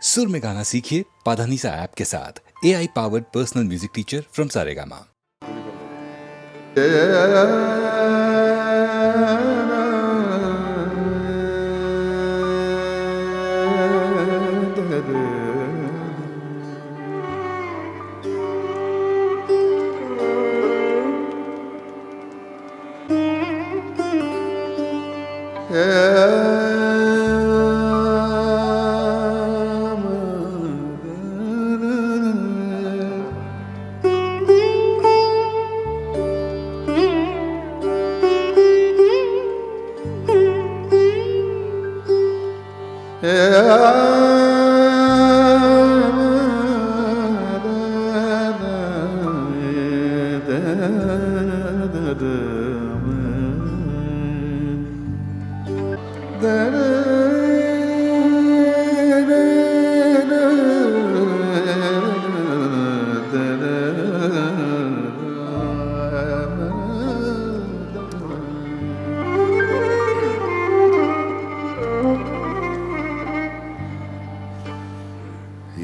सुर में गाना सीखिए पाधानीसा ऐप के साथ। AI powered personal music teacher from Saregama.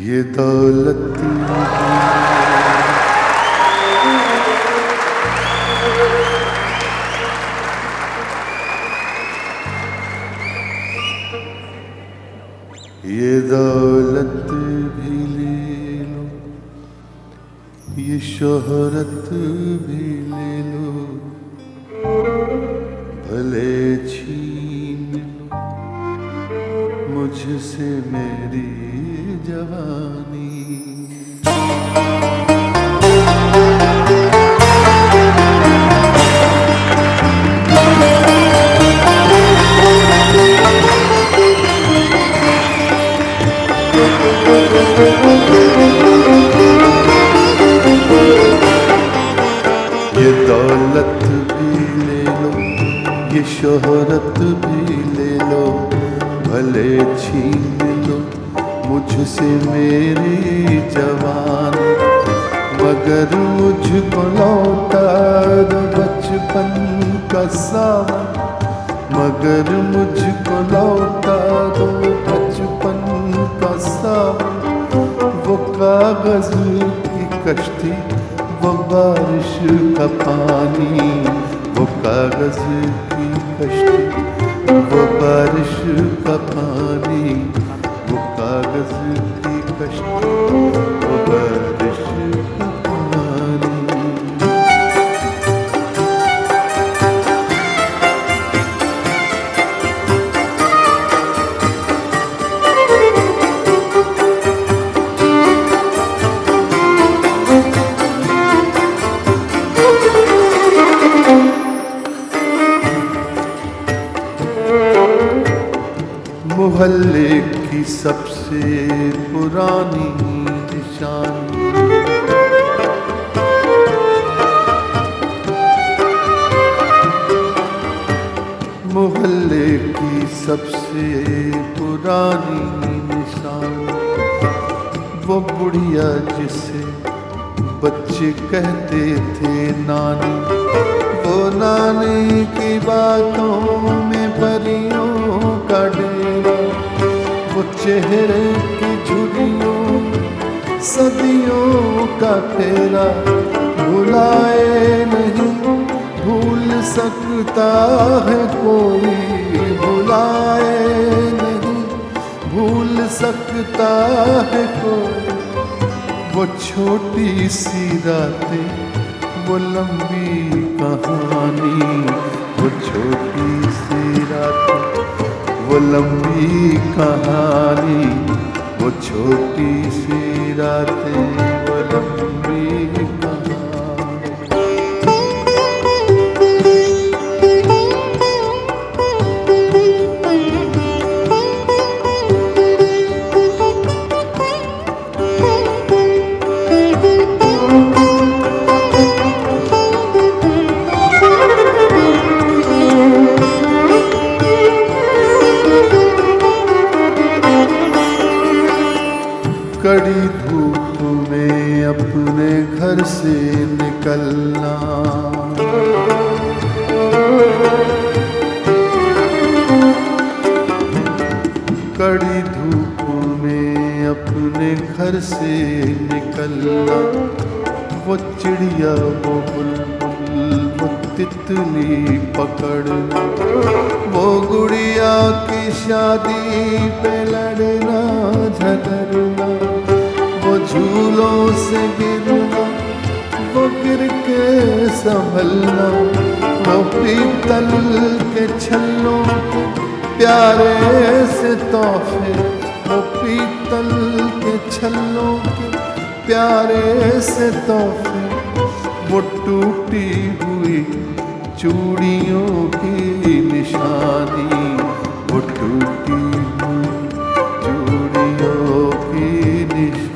ये दौलत ये दौलत भी ले लो, ये शोहरत भी ले लो, भले छीन लो मुझसे मेरी जवानी। ये दौलत भी ले लो, ये शोहरत भी ले लो, भले छीन लो मुझसे मेरी जवान, मगर मुझको लौटा दो बचपन का सावन, मगर मुझको लौटा दो बचपन का सावन। वो कागज की कश्ती, वो बारिश का पानी, वो कागज की कश्ती, वो बारिश का पानी, वो कागज की कश्ती, वो बारिश का पानी। मोहल्ले की सबसे पुरानी निशानी, मोहल्ले की सबसे पुरानी निशानी, वो बुढ़िया जिसे बच्चे कहते थे नानी, वो नानी की बातों में परियों का डेरा, वो चेहरे की झुर्रियों सदियों का फेरा, भुलाए नहीं भूल सकता है कोई, भुलाए नहीं भूल सकता है कोई। वो छोटी सी रातें, वो लंबी कहानी, वो छोटी सी रातें, वो लंबी कहानी, वो छोटी सी रातें, वो लंबी कहानी। कड़ी धूप में अपने घर से निकलना, कड़ी धूप में अपने घर से निकलना, वो चिड़िया वो बुलबुल वो तितली पकड़ना, वो गुड़िया की शादी पे लड़ना झगड़ना, वो झूलों से गिरना, वो गिर के संभलना, वो पीतल के छल्लों के प्यारे से तोहफे, वो पीतल के छल्लों के प्यारे से तोहफे, वो टूटी हुई चूड़ियों की निशानी, वो टूटी हुई चूड़ियों की निशानी।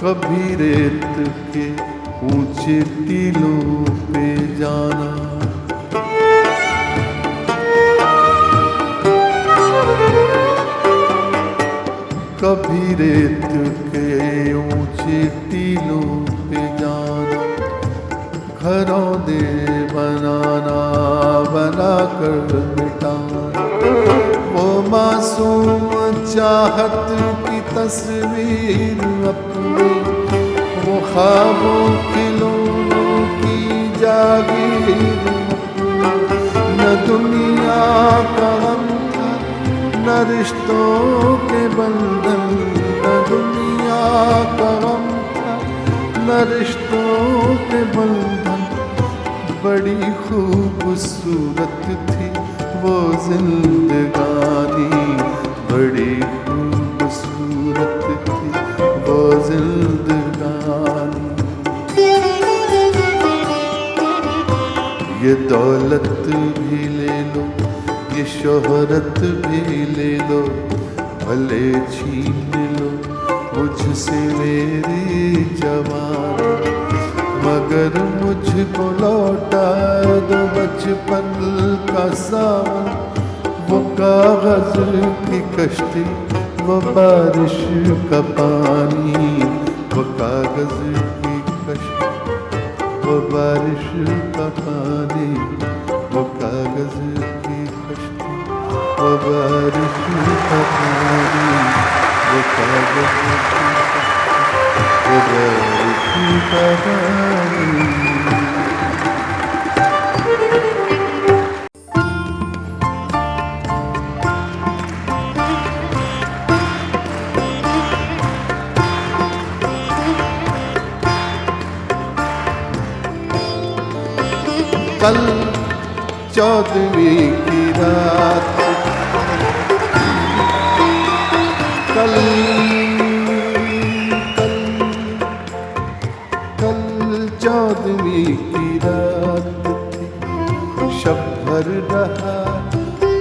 कभी रेत के ऊंचे टीलों पे जाना, कभी रेत के ऊंचे टीलों पे जाना, घरौंदे बनाना बनाकर मिटाना, वो मासूम चाहत की तस्वीर अपनी, वो ख्वाबों खिलौनों की जागीर अपनी, न दुनिया का गम था न रिश्तों के बंधन, न दुनिया का गम था न रिश्तों के बंधन, बड़ी खूबसूरत थी वो जिंदगानी, बड़ी खूबसूरत थी वो जिंदगानी। ये दौलत भी ले लो, ये शोहरत भी ले लो, भले छीन लो मुझसे मेरी जवानी, मगर मुझको लौटा दो बचपन का सावन, वो कागज की कश्ती वो बारिश का पानी, वो कागज की कश्ती वो बारिश का पानी, वो कागज की कश्ती वो बारिश का पानी, वो कागज की कश्ती वो बारिश का पानी। कल 14वीं की रात, कल कल कल 14वीं की रात थी, शब भर रहा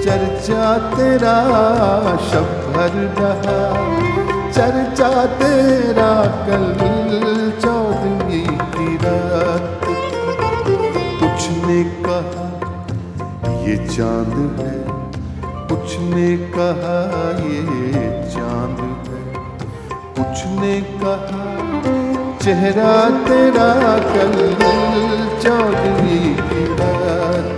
चर्चा तेरा, शब भर रहा चर्चा तेरा, कल 14वीं की रात। कुछ ने कहा ये चांद है, कुछ ने कहा ये चांद है, कुछ ने कहा चेहरा तेरा, कल 14वीं की रात।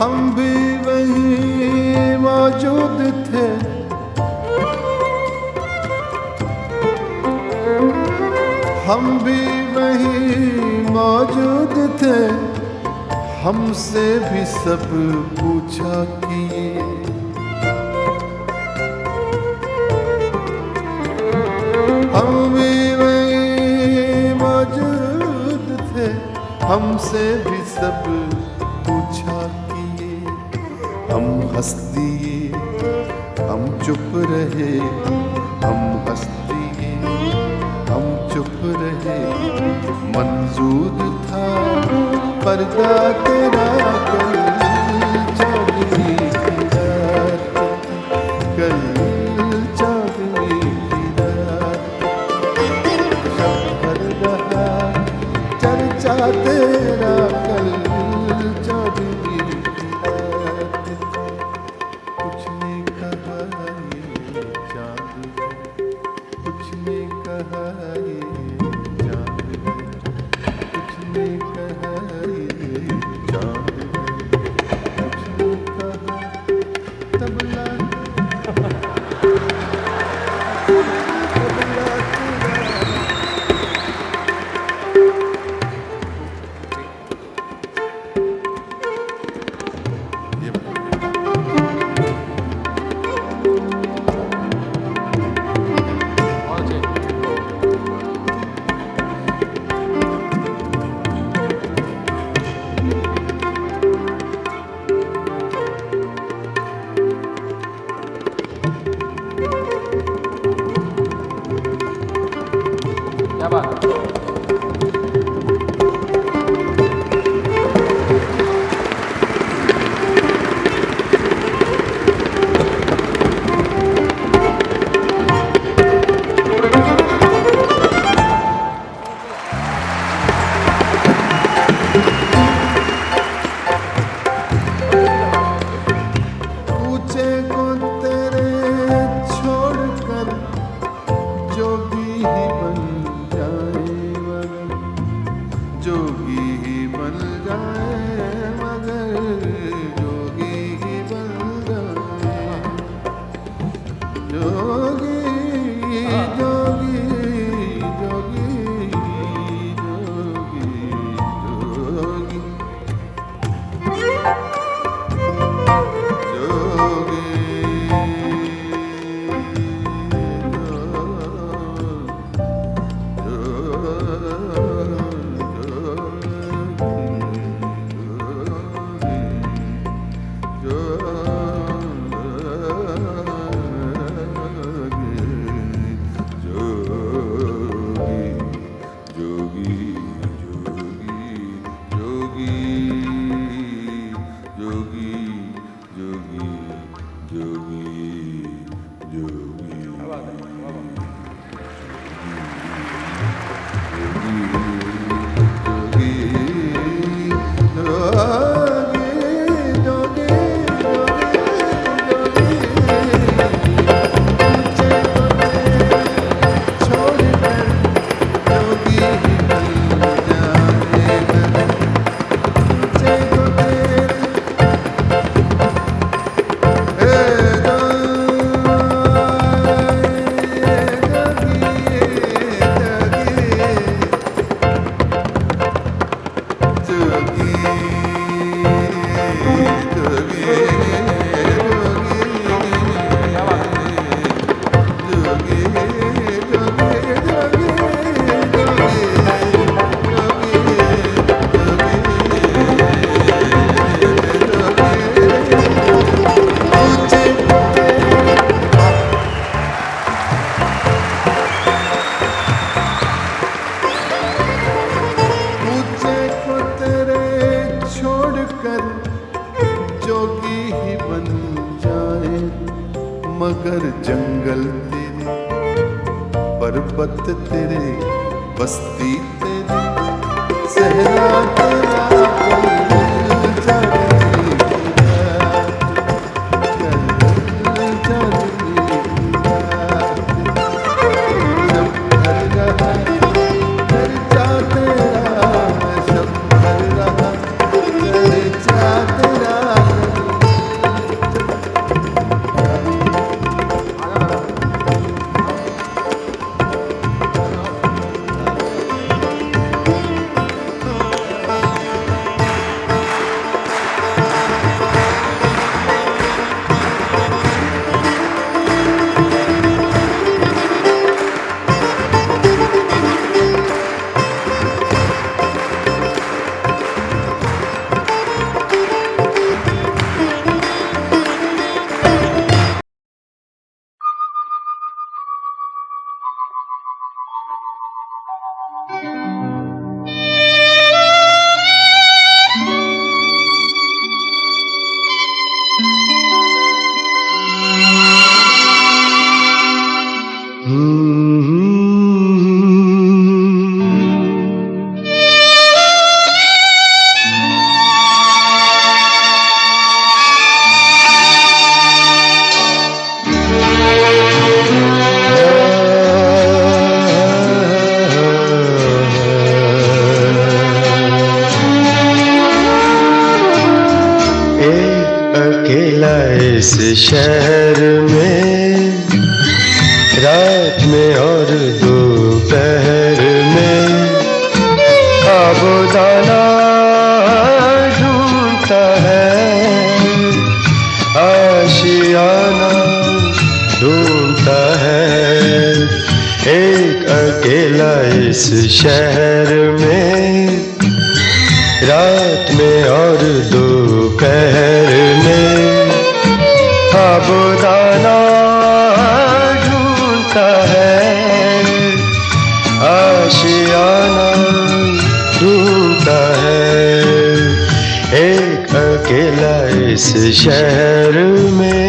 हम भी वहीं मौजूद थे, हम भी वहीं मौजूद थे, हमसे भी सब पूछा किए, हम भी वहीं मौजूद थे, हमसे भी सब पूछा किए। हम हंस दिए, हम चुप रहे, हम हंस दिए, हम चुप रहे। मंजूर था पर्दा तेरा, कल 14वीं की रात, कल 14वीं की रात। शब भर रहा चर्चा तेरा, कल जोगी ही बन जाए, मगर जंगल तेरे, पर्वत तेरे, बस्ती तेरी, सहरा तेरा, कल जाने इस शहर में रात में और दोपहर में आबोदाना ढूंढता है, आशियाना ढूंढता है। एक अकेला इस शहर में रात में और दोपहर में आबोदाना ढूंढता है, आशियाना ढूंढता है। एक अकेला इस शहर में।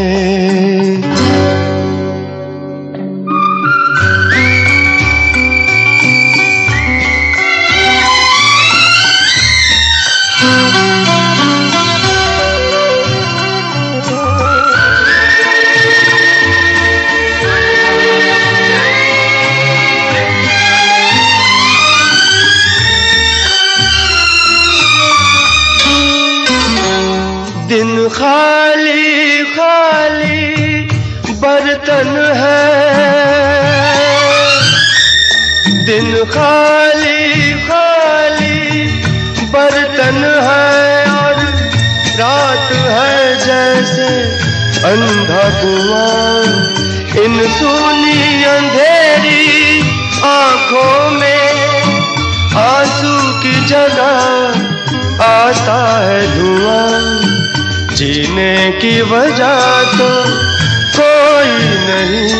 दिन खाली खाली बर्तन है, दिन खाली खाली बर्तन है, और रात है जैसे अंधा कुआं। इन सूनी अंधेरी आंखों में आंसू की जगह आता है धुआं। जीने की वजह तो कोई नहीं,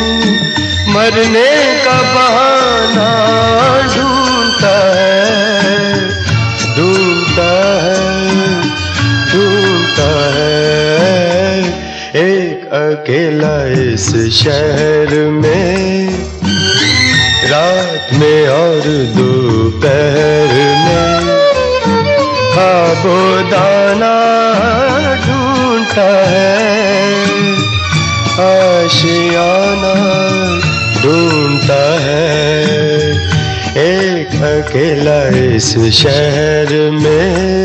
मरने का बहाना ढूंढता है, ढूंढता है, ढूंढता है। एक अकेला इस शहर में रात में और दोपहर में आबोदाना ढूंढता है, आशियाना ढूंढता है। एक अकेला इस शहर में।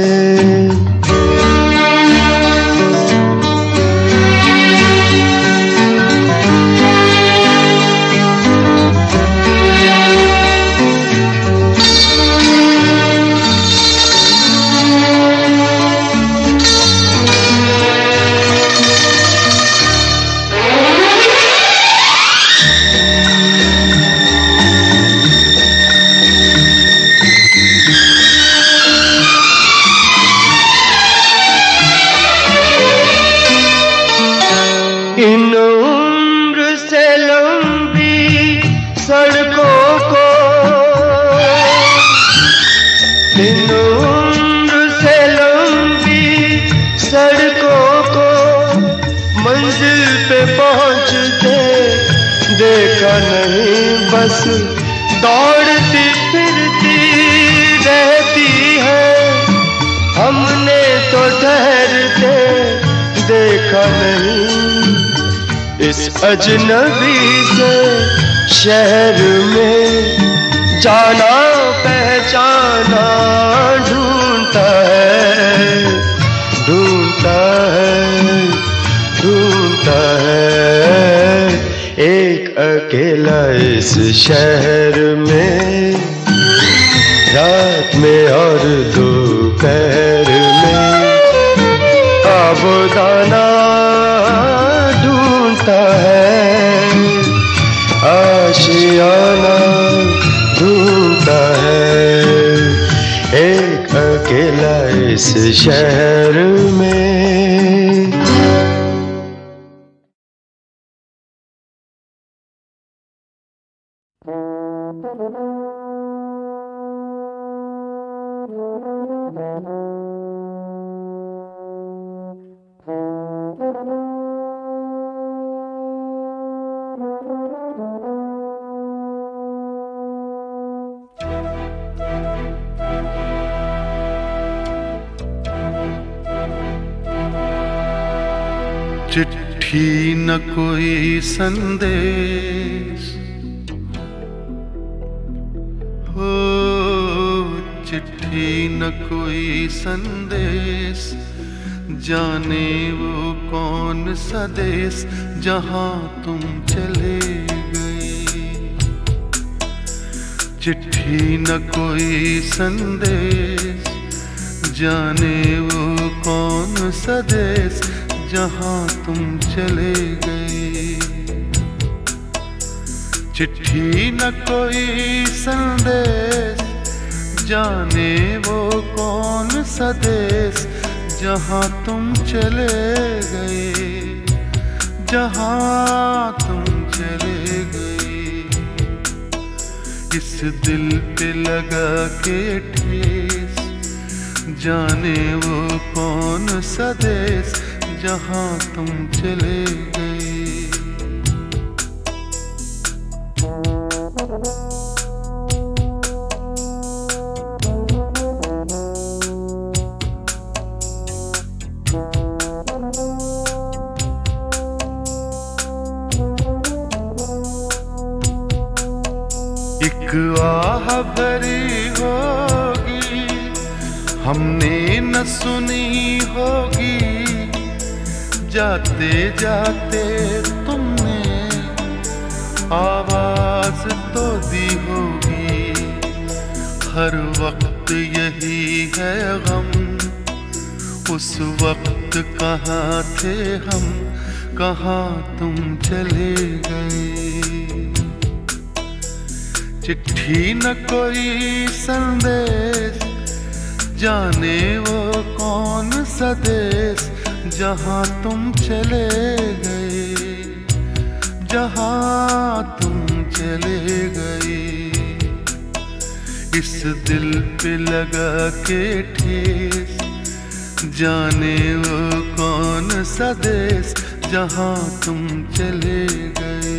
इन उम्र से लंबी सड़कों को, इन उम्र से लंबी सड़कों को मंजिल पे पहुंचते देखा नहीं, बस दौड़ती फिरती रहती है। हमने तो ठहरते देखा नहीं, इस अजनबी से शहर में जाना पहचाना ढूंढता है, ढूंढता है, ढूंढता है। एक अकेला इस शहर में, रात में और दोपहर में आबोदाना ढूंढता है, आशियाना ढूंढता है। एक अकेला इस शहर में। चिट्ठी न कोई संदेश हो, चिट्ठी न कोई संदेश, जाने वो कौन सा देश जहां तुम चले गए। चिट्ठी न कोई संदेश, जाने वो कौन सा देश जहां तुम चले गए। चिट्ठी न कोई संदेश, जाने वो कौन सा देश जहां तुम चले गए, जहां तुम चले गए। इस दिल पे लगा के ठेस, जाने वो कौन सा देश जहां तुम चले गए। एक आह भरी होगी हमने न सुनी होगी, जाते जाते तुमने आवाज तो दी होगी। हर वक्त यही है गम, उस वक्त कहाँ थे हम, कहाँ तुम चले गए। चिट्ठी न कोई संदेश, जाने वो कौन सा देश जहां तुम चले गए, जहां तुम चले गए। इस दिल पे लगा के ठेस, जाने वो कौन सा देश जहां तुम चले गए।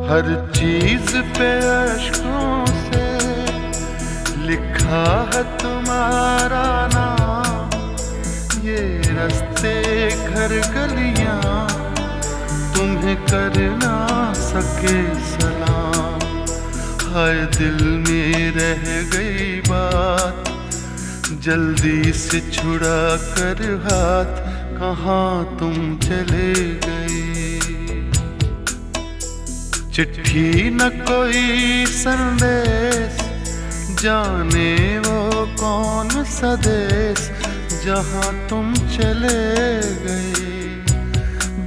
हर चीज पे अश्कों से लिखा है तुम्हारा नाम, ये रास्ते घर गलियां तुम्हें कर ना सके सलाम। हाय दिल में रह गई बात, जल्दी से छुड़ा कर हाथ, कहाँ तुम चले गए। चिट्ठी न कोई संदेश, जाने वो कौन सा देश जहाँ तुम चले गए,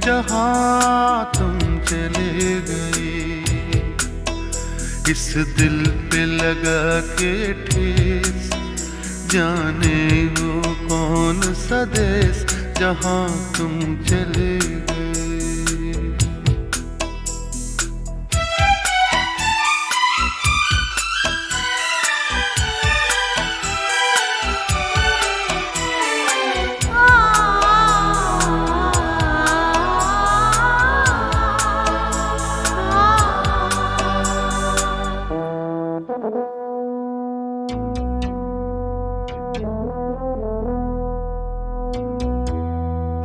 जहाँ तुम चले गए। इस दिल पे लगा के ठेस, जाने वो कौन सा देश जहाँ तुम चले गए।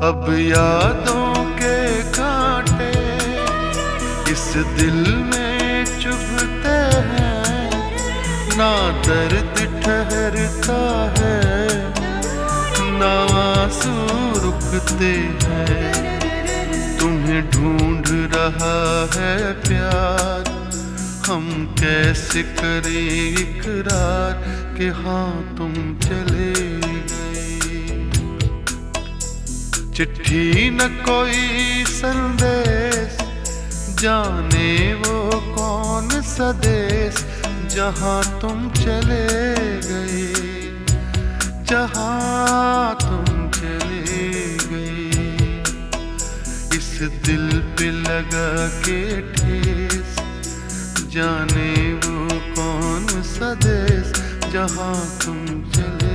अब यादों के कांटे इस दिल में चुभते हैं, ना दर्द ठहरता है, ना आंसू रुकते हैं। तुम्हें ढूंढ रहा है प्यार, हम कैसे करें इकरार कि हाँ तुम चले गए। चिट्ठी न कोई संदेश, जाने वो कौन सा देश जहाँ तुम चले गए, जहाँ तुम चले गए। इस दिल पे लगा के ठेस, जाने वो कौन सा देश जहाँ तुम चले।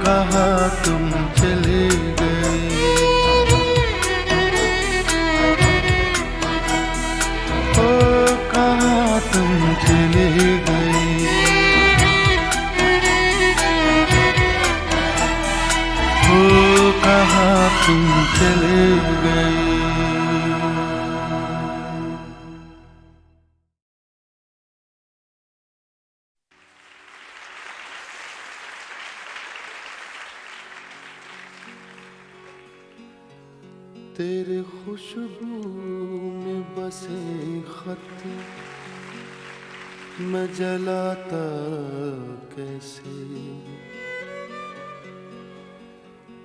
कहाँ तुम चले गए, ओ कहाँ तुम चले गए। ओ कहाँ तुम चले गए। तेरे खुशबू में बसे खत मैं जलाता कैसे,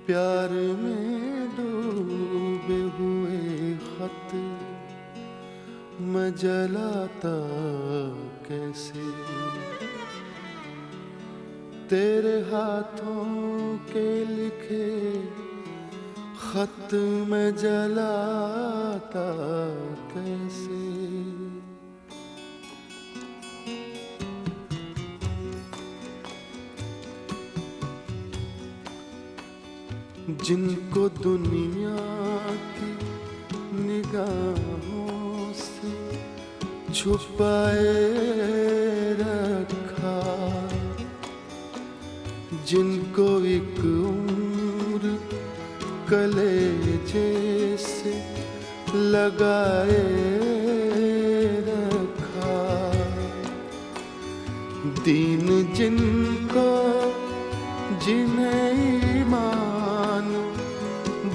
प्यार में डूबे हुए खत मैं जलाता कैसे। तेरे हाथों के लिखे खत में जलाता कैसे। जिनको दुनिया की निगाहों से छुपाए रखा, जिनको एक उम्र कलेजे से लगाए रखा, दीन जिनको जिन्हें ईमान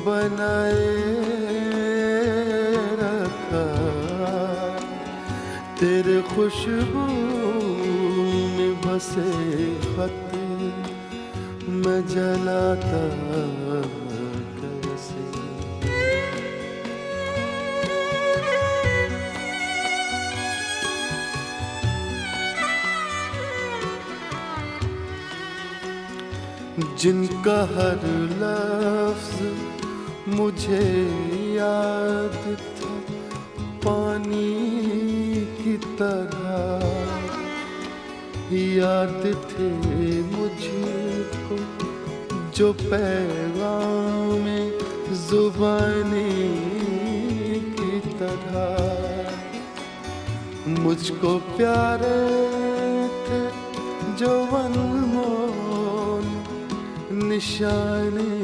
बनाए रखा। तेरे खुशबू में बसे खत मैं जलाता कैसे। जिनका हर लफ्ज मुझे याद था पानी की तरह, याद थे मुझको जो पैगाम जुबानी की तरह। मुझको प्यारे जो अनमोल निशानी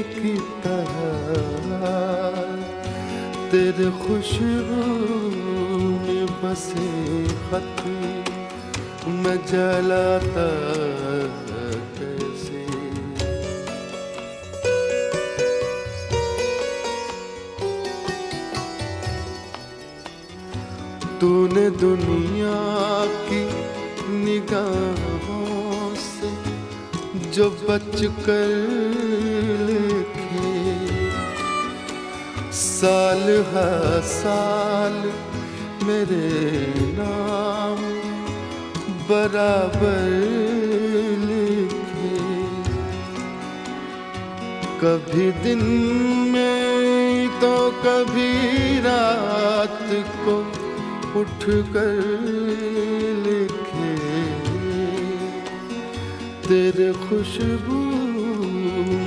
की तरह तेरे खुशबू में बसे खत मैं जलाता कैसे। तूने दुनिया की निगाहों से जो बच कर लिखे साल हर साल मेरे नाम बराबर लिखे। कभी दिन में तो कभी रात को उठ कर लिखे तेरे खुशबू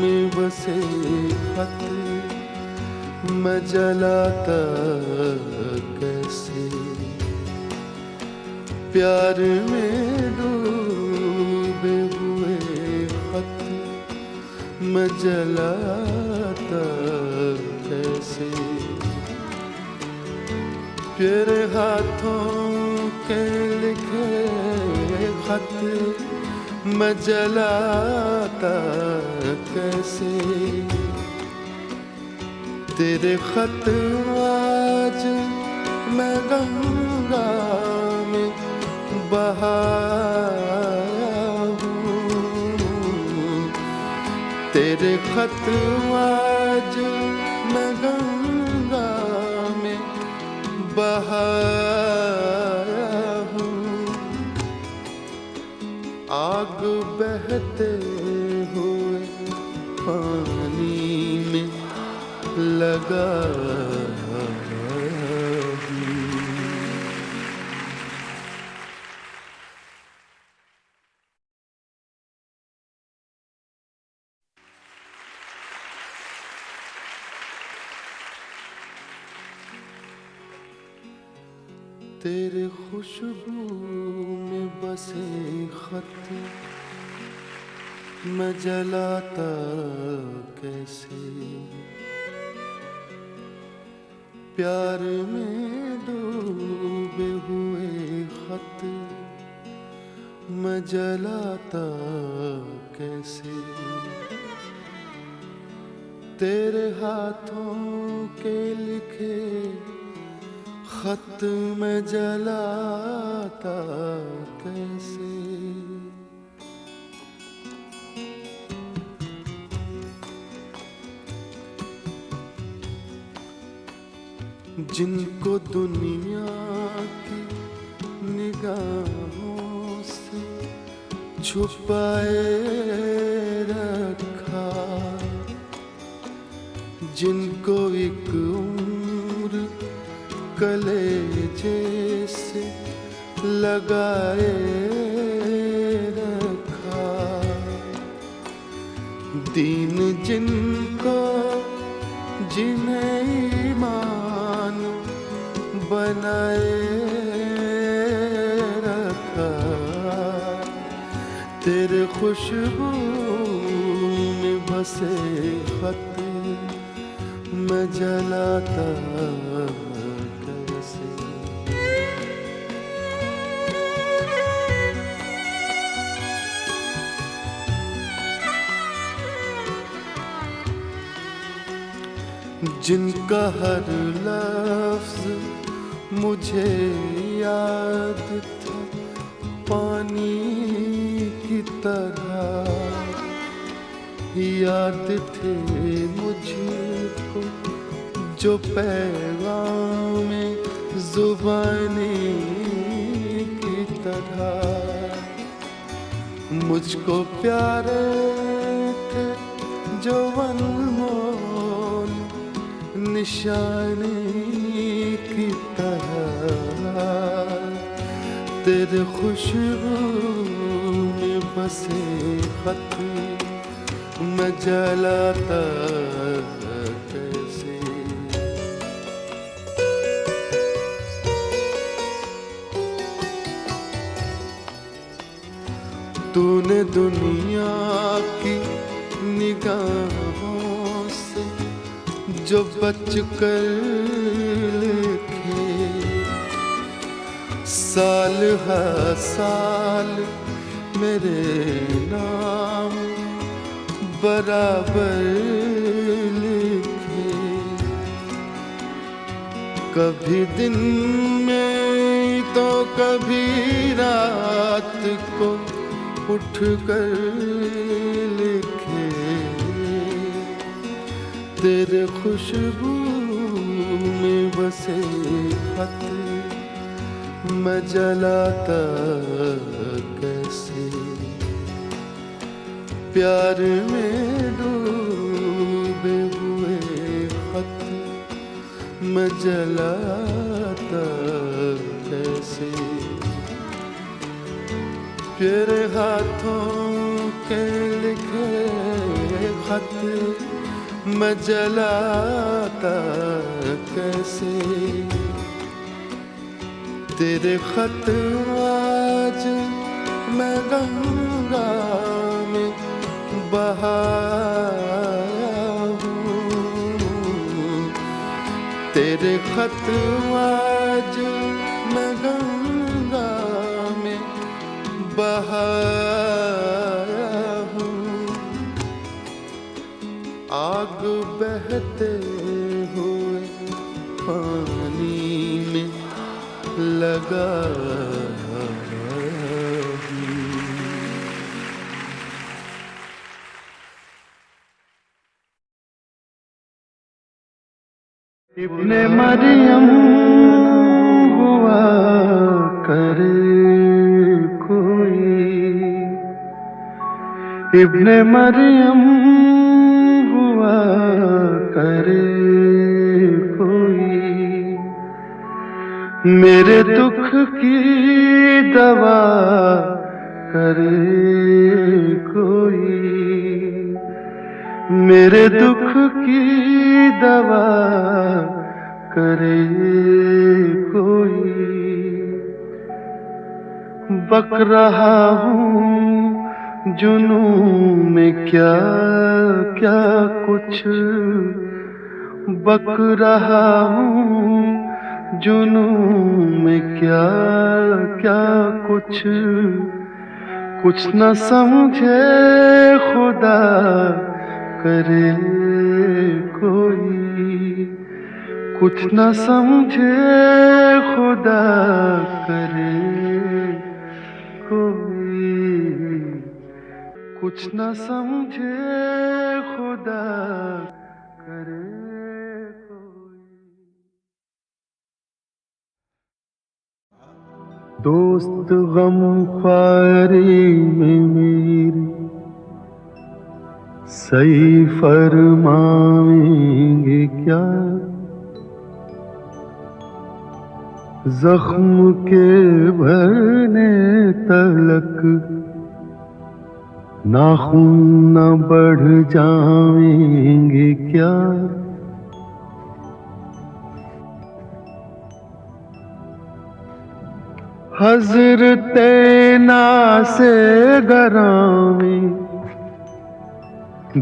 में बसे खत मैं जलाता कैसे। प्यार में डूबे हुए खत मैं जलाता कैसे। तेरे हाथों के लिखे खत मैं जलाता कैसे। तेरे खत आज मैं गंगा में बहाया हूँ। तेरे खत आज मैं गंगा में बहाया हूँ। आग बहते हुए पानी में लगा हूँ। तेरे खुशबू में बसे खत मैं जलाता कैसे। प्यार में डूबे हुए खत मैं जलाता कैसे। तेरे हाथों के लिखे खत मैं जलाता कैसे। जिनको दुनिया की निगाहों से छुपाए रखा, जिनको एक उम्र कलेजे से लगाए रखा, दीन जिनको जिन्हें ईमान बनाए रखा, तेरे खुशबू में बसे खत मैं जलाता कैसे। जिनका हर लफ्ज मुझे याद था पानी की तरह, याद थे मुझको जो पैगाम जुबानी की तरह, मुझको प्यारे थे जो अनमोल निशानी की तरह, तेरे खुशबू में बसे खत मैं जलाता कैसे। तूने दुनिया की निगाहों से जो बच कर लिखे, साल हर साल मेरे नाम बराबर लिखे। कभी दिन में तो कभी रात को उठ कर लिखे, तेरे खुशबू में बसे खत मैं जलाता कैसे, प्यार में डूबे हुए खत मैं जलाता कैसे। तेरे हाथों के लिखे खत मैं जलाता कैसे, तेरे खत आज मैं गंगा में बहाया हूँ, तेरे खत आज मैं गंगा में बहाया हूँ। आग बहते हुए पानी में लगा इब्ने मरियम हुआ करे कोई, इब्ने मरियम हुआ करे कोई, मेरे दुख की दवा करे कोई, मेरे दुख की दवा करे कोई। बक रहा हूँ जुनून में क्या क्या कुछ, बक रहा हूँ जुनून में क्या क्या कुछ, कुछ न समझे खुदा करे कोई, कुछ न समझे खुदा करे कोई, कुछ न समझे खुदा करे कोई। दोस्त गम ख्वारी में मेरी सही फरमाएंगे क्या, जख्म के भरने तलक नाखून न बढ़ जाएंगे क्या। हज़रते नासे गरामी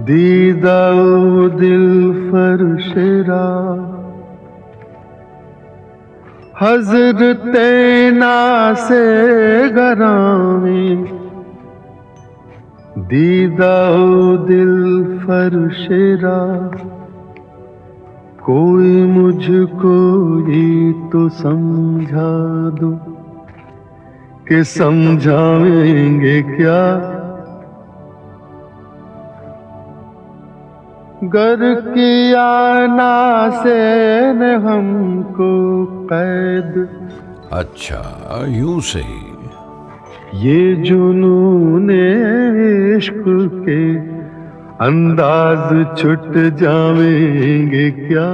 दीदाओ दिल फरशरा, हज़रते नासे गरामी दीदाओ दिल फरशरा, कोई मुझको ही तो समझा दो कि समझाएंगे क्या। गर किया नासे ने हमको कैद, अच्छा यूं सही। ये जुनून इश्क के अंदाज छुट जाएंगे क्या।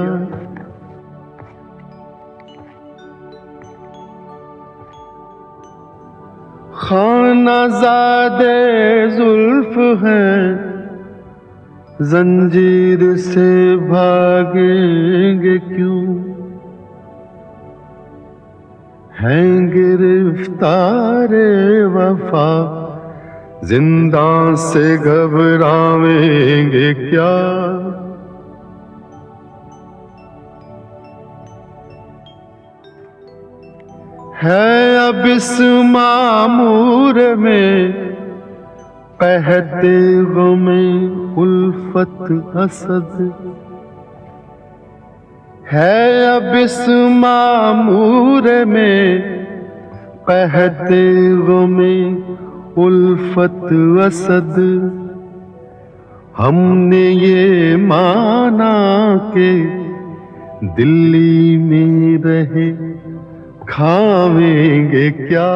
खानाज़ादे जुल्फ हैं जंजीर से भागेंगे क्यों, हैं गिरफ्तारे वफा जिंदा से घबरावेंगे क्या? है अब इस मामूर में कहते में उल्फत हसद, है अब इस मामूर में कहते में उल्फत असद। हमने ये माना के दिल्ली में रहे खावेंगे क्या?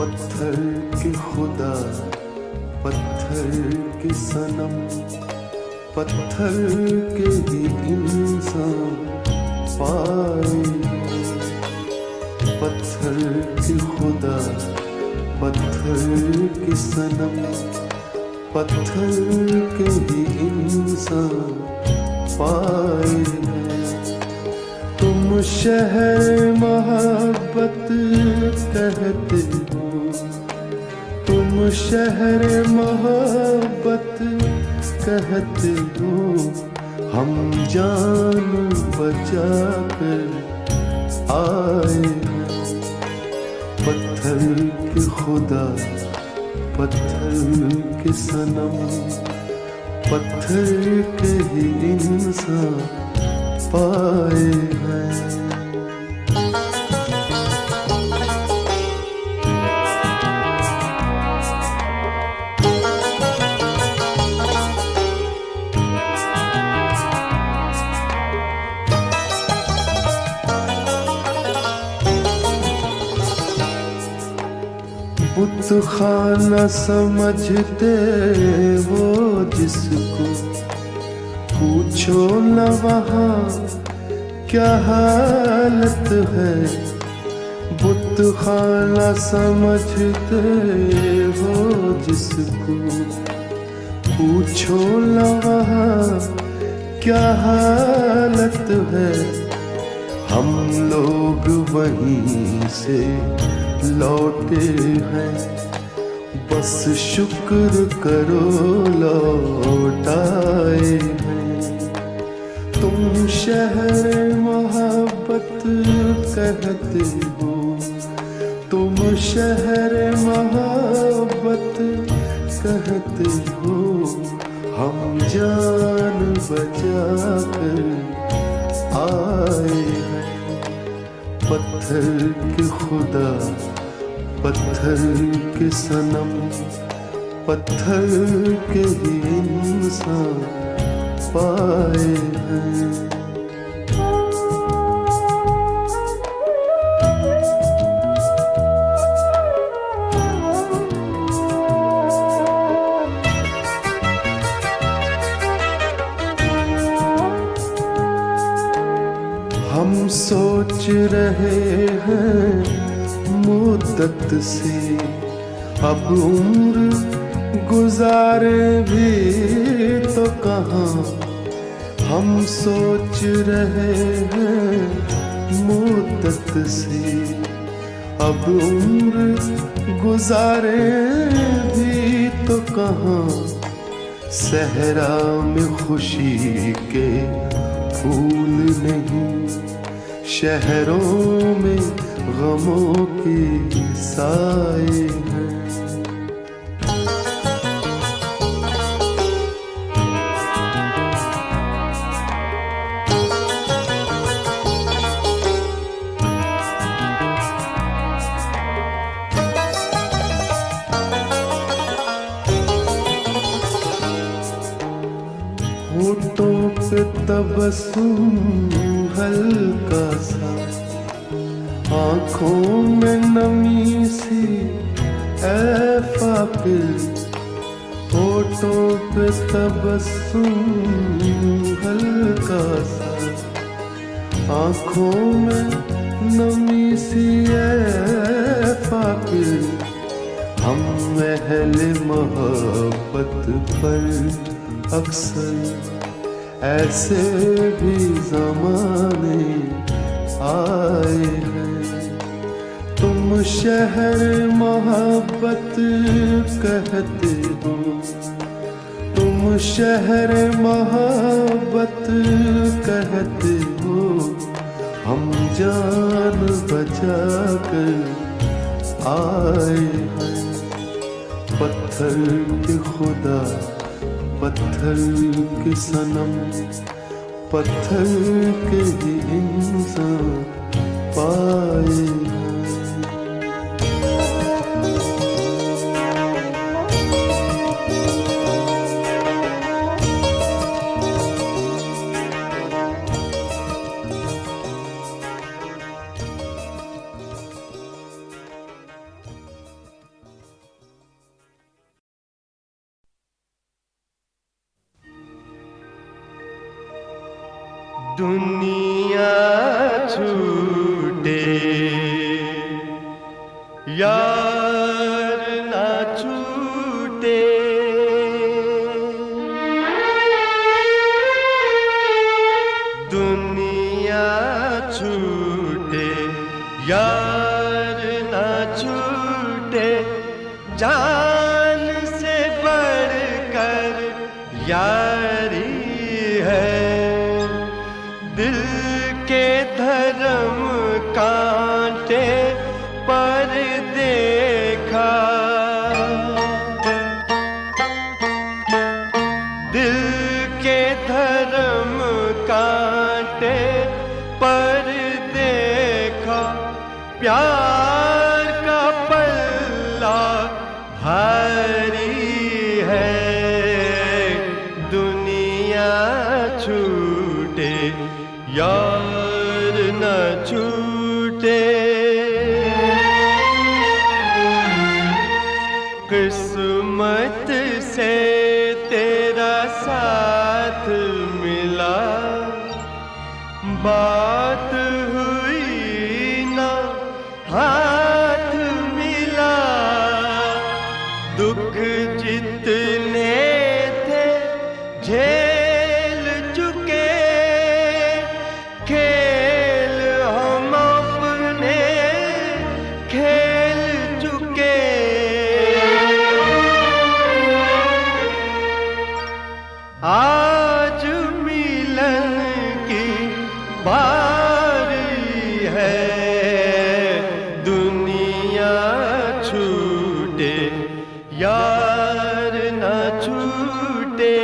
पत्थर के खुदा, पत्थर के सनम, पत्थर के ही इंसान पाए। पत्थर के खुदा, पत्थर के सनम, पत्थर के ही इंसान पाए हैं। तुम शहर मोहब्बत कहते हो, तुम शहर मोहब्बत कहते हो, हम जान बचा कर आए हैं। पत्थर के खुदा, पत्थर के सनम, पत्थर के ही इंसान पाए हैं। बुत खाना समझते वो जिसको, पूछो न वहाँ क्या हालत है। बुत खाना समझते हो जिसको, पूछो न वहाँ क्या हालत है। हम लोग वहीं से लौटे हैं, बस शुक्र करो लौट आए हैं। तुम शहर मोहब्बत कहते हो, तुम शहर मोहब्बत कहते हो, हम जान बचा कर आए हैं। पत्थर के खुदा, पत्थर के सनम, पत्थर के ही इंसान पाए हैं। हम सोच रहे हैं मुद्दत से, अब उम्र गुजारे भी तो कहाँ। हम सोच रहे हैं मुद्दत से, अब उम्र गुजारे भी तो कहाँ। सहरा में खुशी के फूल नहीं, शहरों में गमों के साए हैं। होठों पे तबस्सुम हल्का सा, आँखों में नमी सी ऐ फाकिर। होठों पे तबस्सुम हल्का सा, आँखों में नमी सी है फाकिर, हम महल मोहब्बत पर अक्सर ऐसे भी ज़माने आए हैं। तुम शहर मोहब्बत कहते हो, तुम शहर मोहब्बत कहते हो, हम जान बचा कर आए हैं। पत्थर के खुदा, पत्थर के सनम, पत्थर के ही इंसान पाए हैं। दुनिया छूटे यार ना छूटे, दुनिया छूटे यार ना छूटे, जान से बढ़कर यारी है। दिल के धर्म कांटे पर देखा, दिल के धर्म कांटे पर देखा, प्यार का पल्ला भारी है। दुनिया छूटे यार न छूटे, किस्मत से तेरा साथ मिला, बात हुई ना हाथ मिला। दुख जितने थे झेल चुके, खेल हम अपने खेल चुके। आज मिलन की बारी है। दुनिया छूटे यार न छूटे।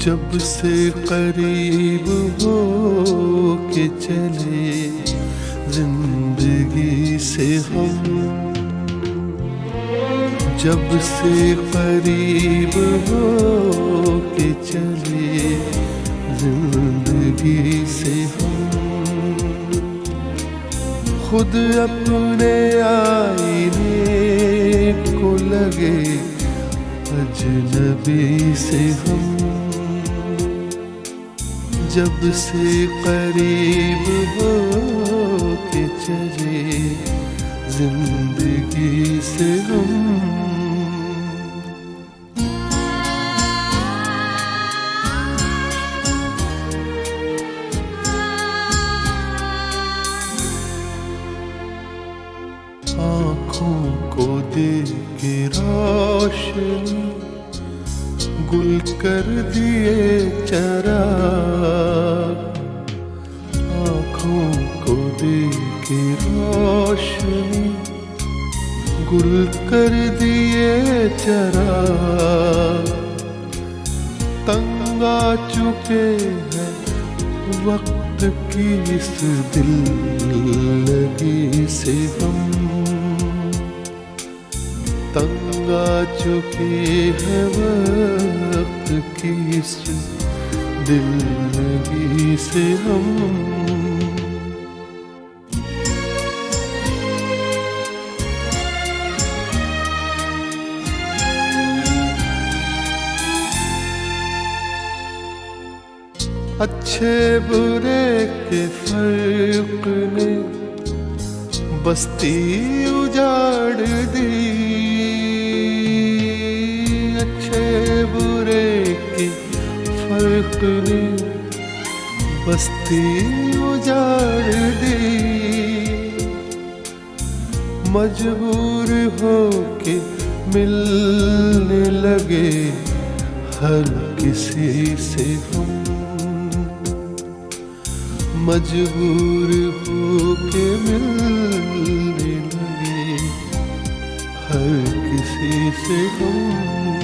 जब से करीब हो के चले जिंदगी से हम, जब से करीब हो के चले जिंदगी से हम, खुद अपने आईने को लगे अजनबी से हम। जब से करीब हो के चले जिंदगी से हम, आँखों को दे के रोशनी गुल कर दिए चराग, आँखों को दे के रोशनी गुल कर दिए चराग। तंग आ चुके हैं वक्त की इस दिल लगी से हम, तंग आ चुके हैं वक्त की इस दिल लगी से हम। अच्छे बुरे के फर्क ने बस्ती उजाड़ दी, अच्छे बुरे के फर्क ने बस्ती उजाड़ दी। मजबूर हो के मिलने लगे हर किसी से हम, मजबूर हो के मिलने लगे हर किसी से हम।